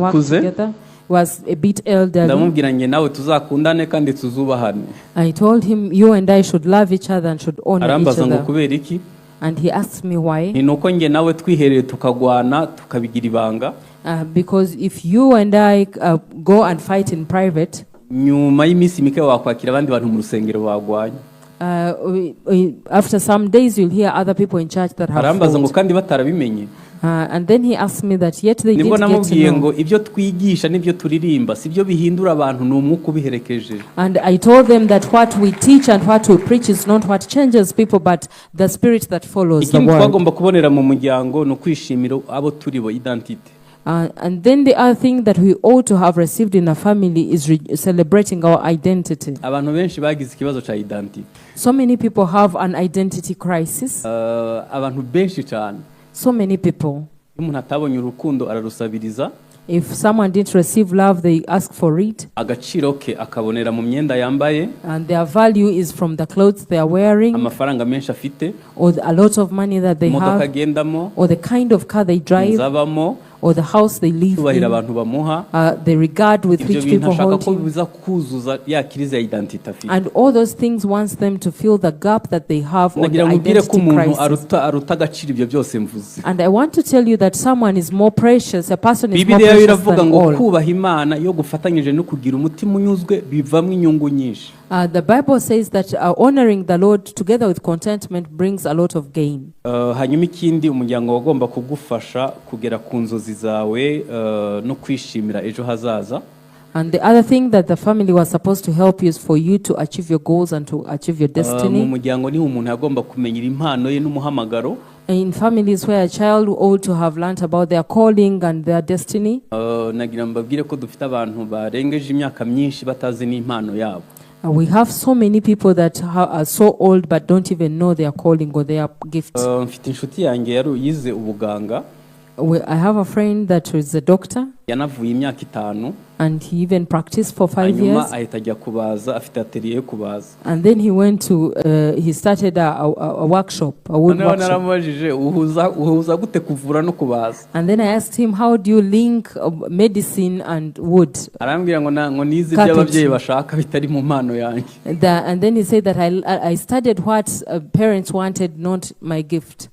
worked together. He was a bit elderly. I told him, you and I should love each other and should honor each other. And he asked me why. Because if you and I go and fight in private, after some days you'll hear other people in church that have fought. And then he asked me that yet they didn't get to know. And I told them that what we teach and what we preach is not what changes people, but the spirit that follows the word. And then the other thing that we ought to have received in a family is celebrating our identity. So many people have an identity crisis. So many people. If someone didn't receive love, they ask for it. And their value is from the clothes they are wearing, or a lot of money that they have, or the kind of car they drive, or the house they live in, the regard with which people hold him. And all those things wants them to fill the gap that they have on the identity crisis. And I want to tell you that someone is more precious, a person is more precious than all. The Bible says that honoring the Lord together with contentment brings a lot of gain. And the other thing that the family was supposed to help you is for you to achieve your goals and to achieve your destiny. In families where a child ought to have learned about their calling and their destiny. We have so many people that are so old but don't even know their calling or their gift. I have a friend that is a doctor, and he even practiced for 5 years. And then he went to, he started a workshop, a wood workshop. And then I asked him, how do you link medicine and wood? And then he said that I studied what parents wanted, not my gift.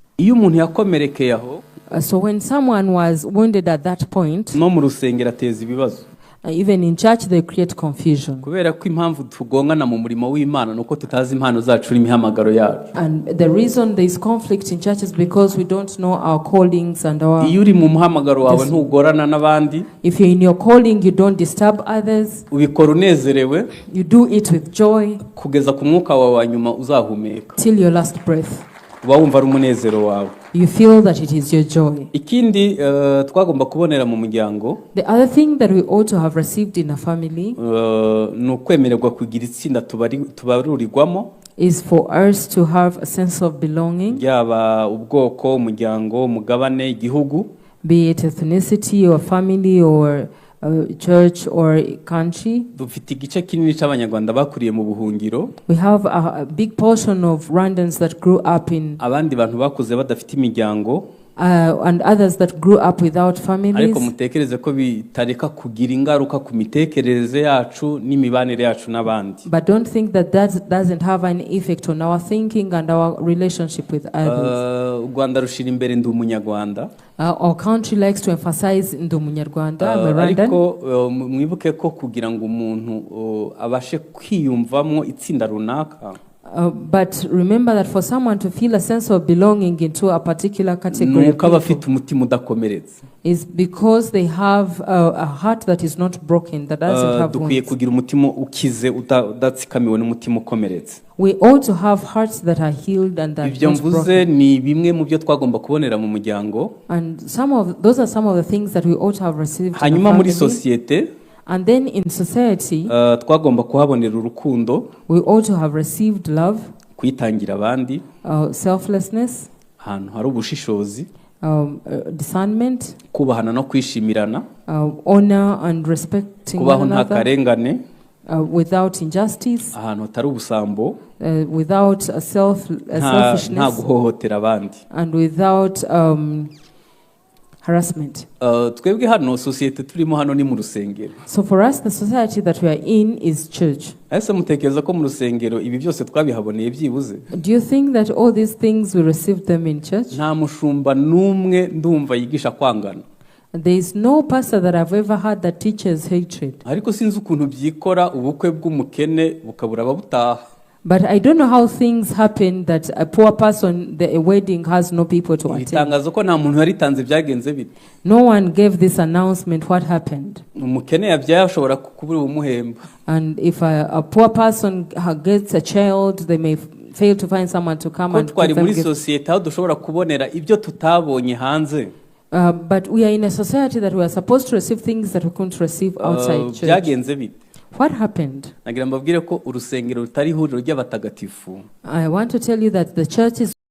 So when someone was wounded at that point, even in church they create confusion. And the reason there is conflict in church is because we don't know our callings and our... If you're in your calling, you don't disturb others. You do it with joy till your last breath. You feel that it is your joy. The other thing that we ought to have received in a family is for us to have a sense of belonging, be it ethnicity or family or church or country. We have a big portion of Rwandans that grew up in and others that grew up without families. But don't think that that doesn't have an effect on our thinking and our relationship with others. Our country likes to emphasize in the Munyarwanda. But remember that for someone to feel a sense of belonging into a particular category is because they have a heart that is not broken, that doesn't have wounds. We ought to have hearts that are healed and that are not broken. And those are some of the things that we ought to have received in a family. And then in society, we ought to have received love, selflessness, discernment, honor and respecting one another, without injustice, without selfishness, and without harassment. Twebwe hano societe turimo hano ni mu rusengero. So for us the society that we are in is church. Ese mutekereza ko mu rusengero ibi byose twabihaboneye byibuze? Do you think that all these things we received them in church? Nta mushumba numwe ndumva yigisha kwangana. There is no pastor that I've ever heard that teaches hatred. Ariko sinzi ukuntu byikora ubukwe bw'umukene bukabura ababutaha. But I don't know how things happen that a poor person, a wedding has no people to attend. Itangazo ko nta muntu yaritanze byagenze bite. No one gave this announcement. What happened? Umukene yabyaye ashobora kubura umuhemba. And if a poor person gets a child, they may fail to find someone to come and twari muri societe aho dushobora kubonera ibyo tutabonye hanze. But we are in a society that we are supposed to receive things that we couldn't receive outside church. Byagenze bite. What happened? Nagira mbabwire ko urusengero rutari ihuriro ry'abatagatifu. I want to tell you that the church is